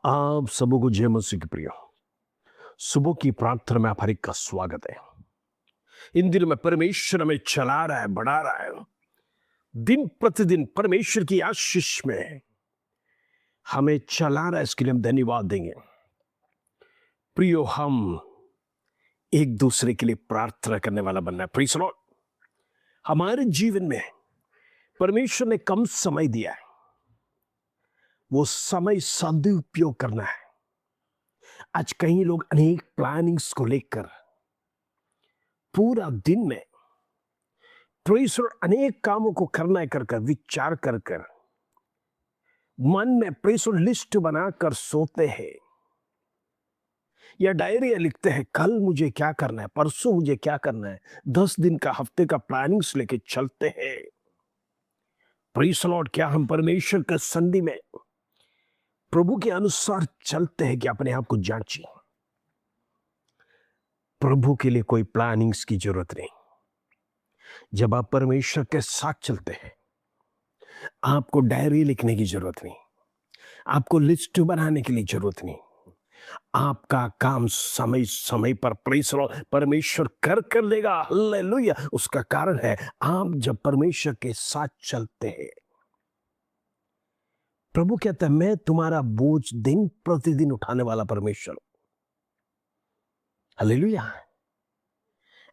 आप सबों को जय मसीह की प्रिय सुबह की प्रार्थना में आप हर एक का स्वागत है। इन दिनों में परमेश्वर हमें चला रहा है, बढ़ा रहा है। दिन प्रतिदिन परमेश्वर की आशीष में हमें चला रहा है, इसके लिए हम धन्यवाद देंगे। प्रियो, हम एक दूसरे के लिए प्रार्थना करने वाला बनना है। प्रीज लॉर्ड, हमारे जीवन में परमेश्वर ने कम समय दिया है, वो समय सदुपयोग करना है। आज कई लोग अनेक प्लानिंग्स को लेकर पूरा दिन में प्रेसर अनेक कामों को करना है, कर विचार कर मन में प्रेसर लिस्ट बनाकर सोते हैं या डायरी लिखते हैं, कल मुझे क्या करना है, परसों मुझे क्या करना है। 10 दिन का, हफ्ते का प्लानिंग्स लेके चलते हैं। प्रेज लॉर्ड, क्या हम परमेश्वर का संधि में प्रभु के अनुसार चलते हैं कि अपने आप को जांचिए। प्रभु के लिए कोई प्लानिंग्स की जरूरत नहीं। जब आप परमेश्वर के साथ चलते हैं, आपको डायरी लिखने की जरूरत नहीं, आपको लिस्ट बनाने की लिए जरूरत नहीं। आपका काम समय समय पर परमेश्वर कर देगा। हालेलुया। उसका कारण है, आप जब परमेश्वर के साथ चलते हैं, प्रभु कहता है, मैं तुम्हारा बोझ दिन प्रतिदिन उठाने वाला परमेश्वर हूं। हालेलुया।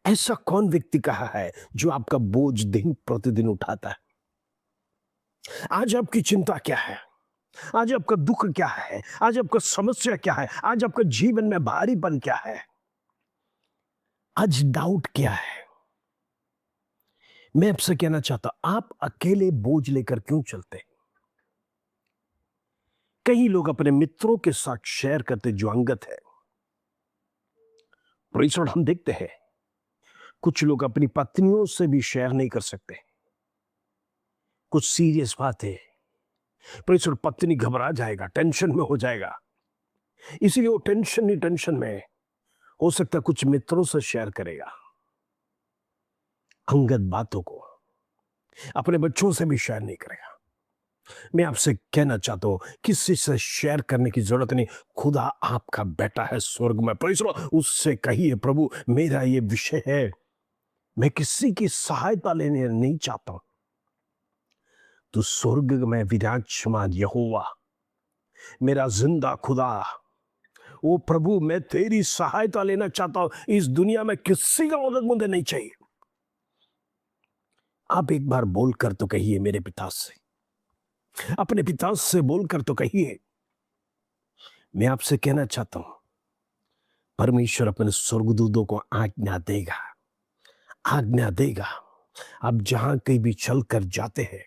ऐसा कौन व्यक्ति कहा है जो आपका बोझ दिन प्रतिदिन उठाता है? आज आपकी चिंता क्या है? आज आपका दुख क्या है? आज आपका समस्या क्या है? आज आपका जीवन में भारीपन क्या है? आज डाउट क्या है? मैं आपसे कहना चाहता हूं, आप अकेले बोझ लेकर क्यों चलते हैं? कई लोग अपने मित्रों के साथ शेयर करते जो अंगत है। प्रेज़ लॉर्ड, हम देखते हैं कुछ लोग अपनी पत्नियों से भी शेयर नहीं कर सकते। कुछ सीरियस बात है, प्रेज़ लॉर्ड, पत्नी घबरा जाएगा, टेंशन में हो जाएगा। इसीलिए वो टेंशन में हो सकता है कुछ मित्रों से शेयर करेगा अंगत बातों को, अपने बच्चों से भी शेयर नहीं करेगा। मैं आपसे कहना चाहता हूं, किसी से शेयर करने की जरूरत नहीं। खुदा आपका बेटा है स्वर्ग में, प्रेज़ लॉर्ड, उससे कहिए, प्रभु मेरा ये विषय है, मैं किसी की सहायता लेने नहीं चाहता हूं। तो स्वर्ग में विराजमान यहोवा, मेरा जिंदा खुदा, वो प्रभु, मैं तेरी सहायता लेना चाहता हूं। इस दुनिया में किसी का मदद मुझे नहीं चाहिए। आप एक बार बोलकर तो कहिए मेरे पिता से, अपने पिता से बोलकर तो कहिए। मैं आपसे कहना चाहता हूं, परमेश्वर अपने स्वर्गदूतों को आज्ञा देगा, आज्ञा देगा। आप जहां कहीं भी चल कर जाते हैं,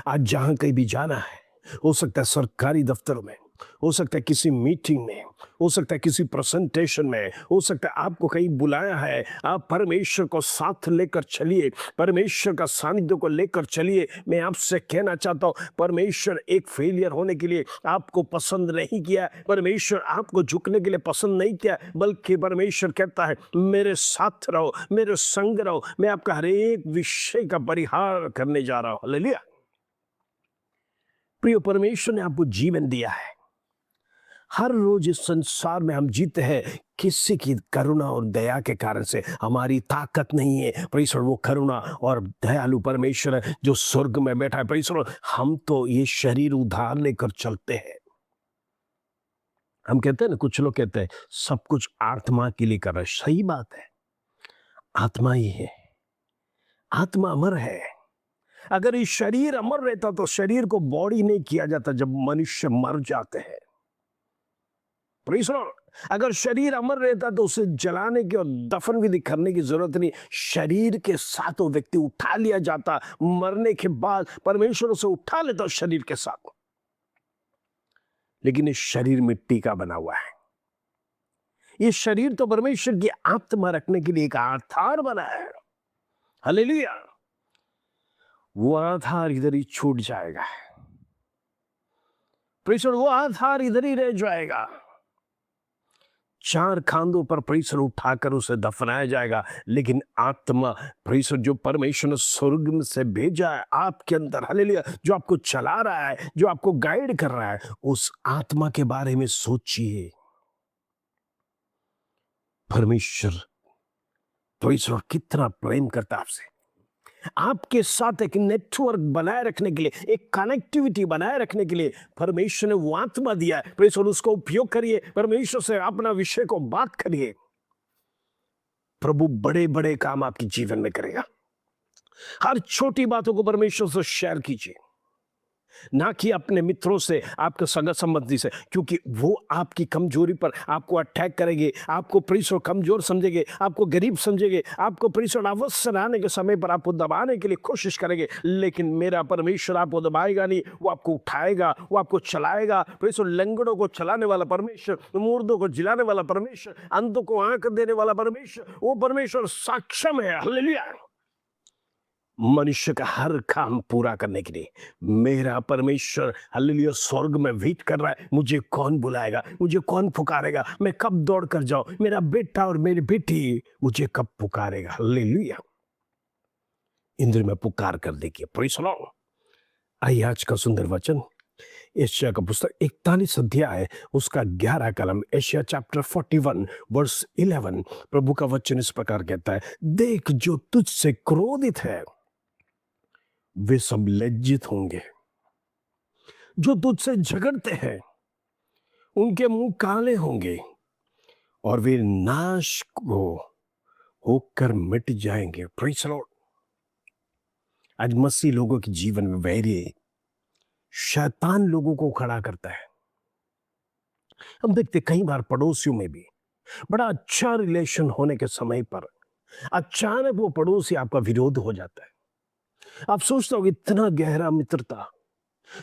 आज जहां कहीं भी जाना है, हो सकता है सरकारी दफ्तर में, हो सकता है किसी मीटिंग में, हो सकता है किसी प्रेजेंटेशन में, हो सकता है आपको कहीं बुलाया है। आप परमेश्वर को साथ लेकर चलिए, परमेश्वर का सानिध्य को लेकर चलिए। मैं आपसे कहना चाहता हूं, परमेश्वर एक फेलियर होने के लिए आपको पसंद नहीं किया, परमेश्वर आपको झुकने के लिए पसंद नहीं किया, बल्कि परमेश्वर कहता है, मेरे साथ रहो, मेरे संग रहो, मैं आपका हर एक विषय का परिहार करने जा रहा हूं। हालेलुया। प्रिय, परमेश्वर ने आपको जीवन दिया है। हर रोज इस संसार में हम जीते हैं किसी की करुणा और दया के कारण से। हमारी ताकत नहीं है, परमेश्वर वो करुणा और दयालु परमेश्वर है जो स्वर्ग में बैठा है। परमेश्वर, हम तो ये शरीर उधार लेकर चलते हैं। हम कहते हैं ना, कुछ लोग कहते हैं सब कुछ आत्मा के लिए कर रहे हैं। सही बात है, आत्मा ही है, आत्मा अमर है। अगर ये शरीर अमर रहता तो शरीर को बॉडी नहीं किया जाता जब मनुष्य मर जाते हैं। प्रेज़ लॉर्ड, अगर शरीर अमर रहता तो उसे जलाने की और दफन विधि करने की जरूरत नहीं। शरीर के साथ वो व्यक्ति उठा लिया जाता, मरने के बाद परमेश्वर उसे उठा लेता शरीर के साथ। लेकिन ये शरीर मिट्टी का बना हुआ है। ये शरीर तो परमेश्वर की आत्मा रखने के लिए एक आधार बना है। हालेलुया। वो आधार इधर ही छूट जाएगा, प्रेज़ लॉर्ड, वो आधार इधर ही रह जाएगा। 4 खांदों पर परमेश्वर उठाकर उसे दफनाया जाएगा, लेकिन आत्मा परमेश्वर जो परमेश्वर ने स्वर्ग में से भेजा है आपके अंदर, हालेलुया, जो आपको चला रहा है, जो आपको गाइड कर रहा है, उस आत्मा के बारे में सोचिए। परमेश्वर परमेश्वर कितना प्रेम करता है आपसे। आपके साथ एक नेटवर्क बनाए रखने के लिए, एक कनेक्टिविटी बनाए रखने के लिए परमेश्वर ने वो आत्मा दिया है। परमेश्वर उसको उपयोग करिए, परमेश्वर से अपना विषय को बात करिए। प्रभु बड़े बड़े काम आपके जीवन में करेगा। हर छोटी बातों को परमेश्वर से शेयर कीजिए, ना कि अपने मित्रों से, आपके सगा संबंधी से, क्योंकि वो आपकी कमजोरी पर आपको अटैक करेंगे, आपको परमेश्वर कमजोर समझेंगे, आपको गरीब समझेंगे, आपको परमेश्वर अवसर आने के समय पर आपको दबाने के लिए कोशिश करेंगे। लेकिन मेरा परमेश्वर आपको दबाएगा नहीं, वो आपको उठाएगा, वो आपको चलाएगा। परमेश्वर लंगड़ों को चलाने वाला परमेश्वर, मुर्दों को जिलाने वाला परमेश्वर, अंधों को आंख देने वाला परमेश्वर, वो परमेश्वर सक्षम है। हालेलुया। मनुष्य का हर काम पूरा करने के लिए मेरा परमेश्वर, हालेलुया, स्वर्ग में वेट कर रहा है। मुझे कौन बुलाएगा, मुझे कौन पुकारेगा, मैं कब दौड़ कर जाऊं, मेरा बेटा और मेरी बेटी मुझे कब पुकारेगा। हालेलुया। इंद्र में पुकार कर देखिए। Praise the Lord. आइए आज का सुंदर वचन यशायाह का पुस्तक 41 अध्याय उसका 11 कलम, यशायाह चैप्टर 41 वर्स 11। प्रभु का वचन इस प्रकार कहता है, देख जो तुझसे क्रोधित है वे सब लज्जित होंगे, जो तुझसे झगड़ते हैं उनके मुंह काले होंगे और वे नाश को होकर मिट जाएंगे। Praise the Lord. आज मसीह लोगों के जीवन में वैरी शैतान लोगों को खड़ा करता है। हम देखते कई बार पड़ोसियों में भी बड़ा अच्छा रिलेशन होने के समय पर अचानक वो पड़ोसी आपका विरोध हो जाता है। आप सोचते हो इतना गहरा मित्रता,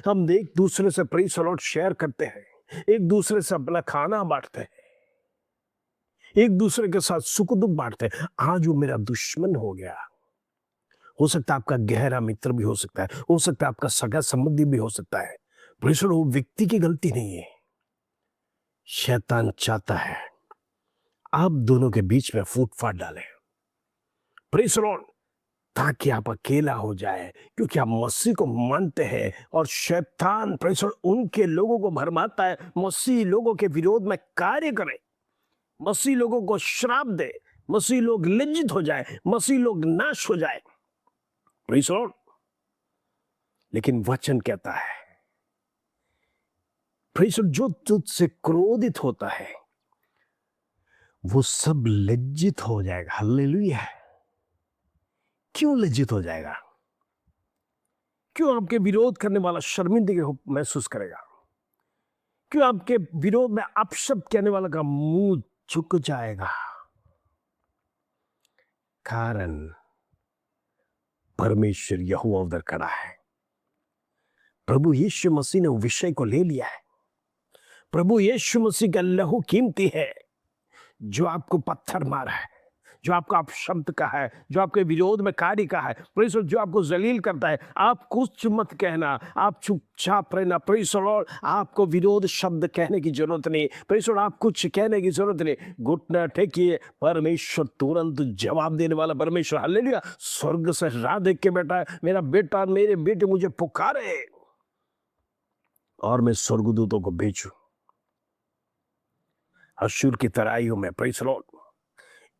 हम एक दूसरे से प्रेज़ द लॉर्ड शेयर करते हैं, एक दूसरे से अपना खाना बांटते हैं, एक दूसरे के साथ सुख दुख बांटते हैं। आज वो मेरा दुश्मन हो गया। हो सकता है आपका गहरा मित्र भी हो सकता है, हो सकता है आपका सगा संबंधी भी हो सकता है। प्रेज़ द लॉर्ड, वो व्यक्ति की गलती नहीं है। शैतान चाहता है आप दोनों के बीच में फूट फाट डाले। प्रेज़ द लॉर्ड, ताकि आप अकेला हो जाए, क्योंकि आप मसीह को मानते हैं। और शैतान प्रेज़ द लॉर्ड उनके लोगों को भरमाता है, मसीह लोगों के विरोध में कार्य करे, मसीह लोगों को श्राप दे, मसीह लोग लज्जित हो जाए, मसीह लोग नाश हो जाए। Praise the Lord. लेकिन वचन कहता है, प्रेज़ द लॉर्ड, जो तुझसे क्रोधित होता है वो सब लज्जित हो जाएगा। हालेलुया। क्यों लज्जित हो जाएगा? क्यों आपके विरोध करने वाला शर्मिंदगी को महसूस करेगा? क्यों आपके विरोध में अपशब्द कहने वाला का मुंह झुक जाएगा? कारण परमेश्वर यहोवा उधर खड़ा है। प्रभु यीशु मसीह ने विषय को ले लिया है। प्रभु यीशु मसीह का लहू कीमती है, जो आपको पत्थर मारा है, जो आपका अपशब्द का है, जो आपके विरोध में कार्य का है, प्रेज़ द लॉर्ड, जो आपको जलील करता है। आप कुछ मत कहना, आप चुपचाप रहना। प्रेज़ द लॉर्ड, आपको विरोध शब्द कहने की जरूरत नहीं। प्रेज़ द लॉर्ड, आप कुछ कहने की जरूरत नहीं। घुटना टेकिए, परमेश्वर तुरंत जवाब देने वाला परमेश्वर। हालेलुया। स्वर्ग से राह देख के बैठा है, मेरा बेटा और मेरे बेटे मुझे पुकारे और मैं स्वर्गदूतों को भेजूं अश्शूर की तराइयों में। प्रेज़ द लॉर्ड,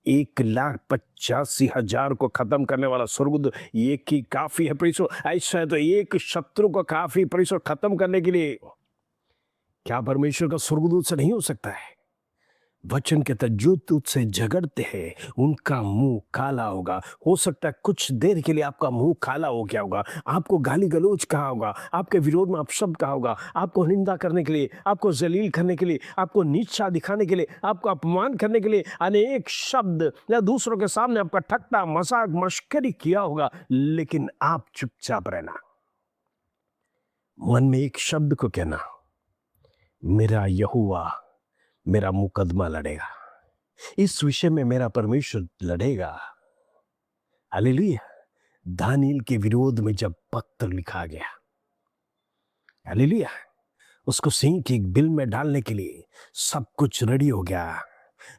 1,85,000 को खत्म करने वाला स्वर्गदूत एक ही काफी है। Praise the Lord. ऐसा है तो एक शत्रु को काफी प्रेज़ द लॉर्ड खत्म करने के लिए। क्या परमेश्वर का स्वर्गदूत से नहीं हो सकता है? वचन कहता है, जो तुझसे झगड़ते हैं उनका मुंह काला होगा। हो सकता है कुछ देर के लिए आपका मुंह काला हो गया होगा, आपको गाली गलौज कहा होगा, आपके विरोध में अपशब्द कहा होगा, आपको निंदा करने के लिए, आपको जलील करने के लिए, आपको नीचा दिखाने के लिए, आपको अपमान करने के लिए अनेक शब्द या दूसरों के सामने आपका ठट्टा मजाक मश्करी किया होगा। लेकिन आप चुपचाप रहना, मन में एक शब्द को कहना, मेरा यहोवा मेरा मुकदमा लड़ेगा, इस विषय में मेरा परमेश्वर लड़ेगा। हालेलुया। दानियेल के विरोध में जब पत्र लिखा गया, हालेलुया, उसको सिंह की बिल में डालने के लिए सब कुछ रेडी हो गया।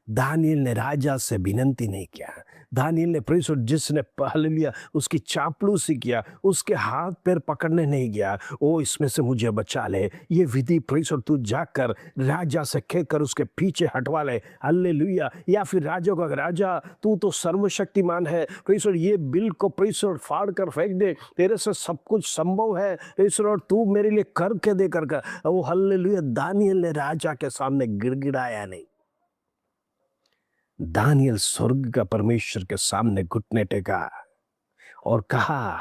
दानियल ने राजा से विनती नहीं किया। दानियल ने प्रेस जिसने हालेलुया उसकी चापलूसी किया, उसके हाथ पैर पकड़ने नहीं गया, ओ इसमें से मुझे बचा ले, ये विधि प्रेस तू जाकर राजा से कहकर उसके पीछे हटवा ले। हालेलुया। या फिर राजा को, राजा तू तो सर्वशक्तिमान है, प्रेस ये बिल को प्रेस फाड़ कर फेंक दे, तेरे से सब कुछ संभव है प्रेस, और तू मेरे लिए करके दे कर वो हालेलुया। दानियल ने राजा के सामने गिड़गिड़ाया नहीं। दानियल स्वर्ग का परमेश्वर के सामने घुटने टेका और कहा,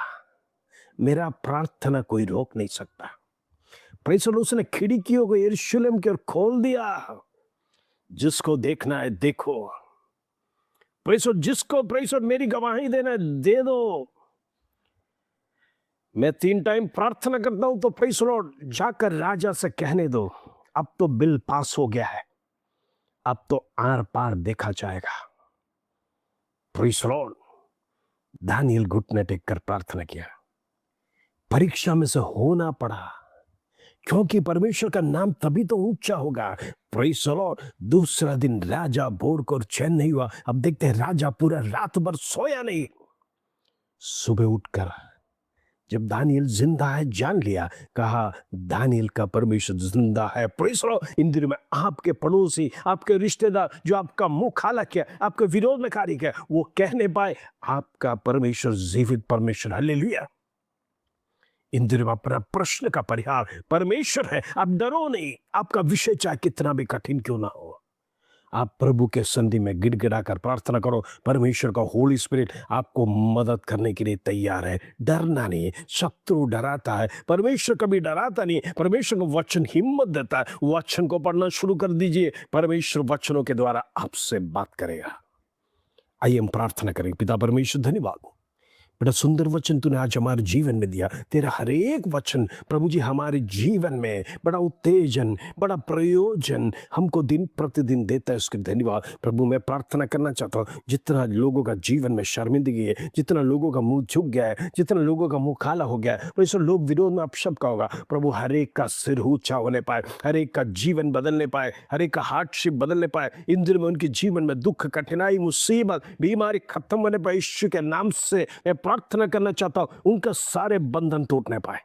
मेरा प्रार्थना कोई रोक नहीं सकता। प्रेसर उसने खिड़कियों को यरूशलेम की ओर खोल दिया। जिसको देखना है देखो, प्रेसर जिसको प्रेसर मेरी गवाही देना है दे दो। मैं 3 टाइम प्रार्थना करता हूं तो प्रेसर जाकर राजा से कहने दो, अब तो बिल पास हो गया है, अब तो आर पार देखा जाएगा। Praise Lord. दानियल घुटने टेक कर प्रार्थना किया। परीक्षा में से होना पड़ा, क्योंकि परमेश्वर का नाम तभी तो ऊंचा होगा। Praise Lord. दूसरा दिन राजा भोर को चैन नहीं हुआ। अब देखते हैं राजा पूरा रात भर सोया नहीं। सुबह उठकर जब दानियल जिंदा है जान लिया, कहा दानियल का परमेश्वर जिंदा है। Praise Lord. इन दिनों में आपके पड़ोसी, आपके रिश्तेदार जो आपका मुंह काला किया, आपके विरोध में कार्य किया, वो कहने पाए आपका परमेश्वर जीवित परमेश्वर। हालेलुया। इन दिनों में अपना प्रश्न का परिहार परमेश्वर है। आप डरो नहीं। आपका विषय चाहे कितना भी कठिन क्यों ना हो, आप प्रभु के संधि में गिड़गिड़ा कर प्रार्थना करो। परमेश्वर का होली स्पिरिट आपको मदद करने के लिए तैयार है। डरना नहीं। शत्रु डराता है, परमेश्वर कभी डराता नहीं। परमेश्वर का वचन हिम्मत देता है। वचन को पढ़ना शुरू कर दीजिए, परमेश्वर वचनों के द्वारा आपसे बात करेगा। आइए हम प्रार्थना करें। पिता परमेश्वर, धन्यवाद बड़ा सुंदर वचन तूने आज हमारे जीवन में दिया। तेरा हर एक वचन प्रभु जी हमारे जीवन में बड़ा उत्तेजन, बड़ा प्रयोजन हमको दिन प्रतिदिन देता है। उसके धन्यवाद प्रभु। मैं प्रार्थना करना चाहता हूँ, जितना लोगों का जीवन में शर्मिंदगी है, जितना लोगों का मुंह झुक गया है, जितना लोगों का मुंह काला हो गया है, वैसे लोग विरोध में अपशब्द का होगा, प्रभु हर एक का सिर ऊंचा होने पाए, हर एक का जीवन बदलने पाए, हर एक का हार्डशिप बदलने पाए। इन दिनों में उनके जीवन में दुख, कठिनाई, मुसीबत, बीमारी खत्म होने पाए। यीशु के नाम से प्रार्थना करना चाहता हूं, उनका सारे बंधन टूटने पाए।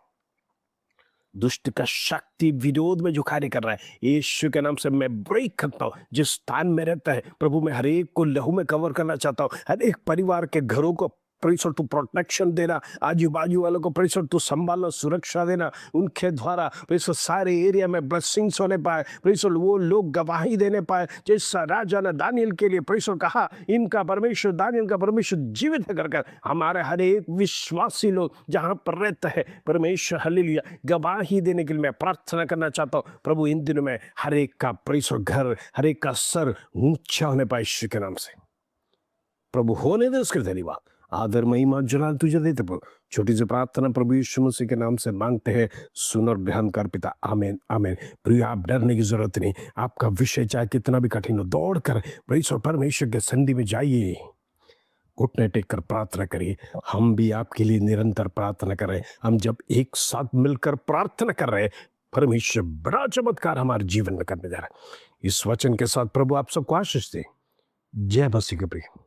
दुष्ट का शक्ति विरोध में जो कार्य कर रहा है, यीशु के नाम से मैं ब्रेक करता हूं। जिस स्थान में रहता है प्रभु, मैं हर एक को लहू में कवर करना चाहता हूं। हर एक परिवार के घरों को प्रेषण तू प्रोटेक्शन देना, आजू बाजू वालों को प्रेषण तू संभालना, सुरक्षा देना। उनके द्वारा प्रेषण सारे एरिया में ब्लेसिंग्स होने पाए। प्रेषण वो लोग गवाही देने पाए, जैसा राजा ने दानियल के लिए प्रेषण कहा, इनका परमेश्वर, दानियल का परमेश्वर जीवित है कर हमारे हर एक विश्वासी लोग जहां पर रहते हैं परमेश्वर हालेलुया गवाही देने के लिए मैं प्रार्थना करना चाहता हूं। प्रभु इन दिनों में हर एक का प्रेषण घर, हर एक का सर ऊंचा होने पाए यीशु के नाम से। प्रभु होने दे, उसके धन्यवाद, आदर, महिमा, जलाल तुझे देते प्रभु। छोटी सी प्रार्थना प्रभु यीशु मसीह के नाम से मांगते हैं, सुन और ध्यान कर पिता, आमीन आमीन। प्रिय आप डरने की जरूरत नहीं। आपका विषय चाहे कितना भी कठिन हो, दौड़ कर परमेश्वर के संधि में जाइए, घुटने टेक कर प्रार्थना करिए। हम भी आपके लिए निरंतर प्रार्थना कर रहे हैं। हम जब एक साथ मिलकर प्रार्थना कर रहे हैं, परमेश्वर बड़ा चमत्कार हमारे जीवन में करने जा रहा है। इस वचन के साथ प्रभु आप सबको आशीष दे। जय मसीह के प्रिय।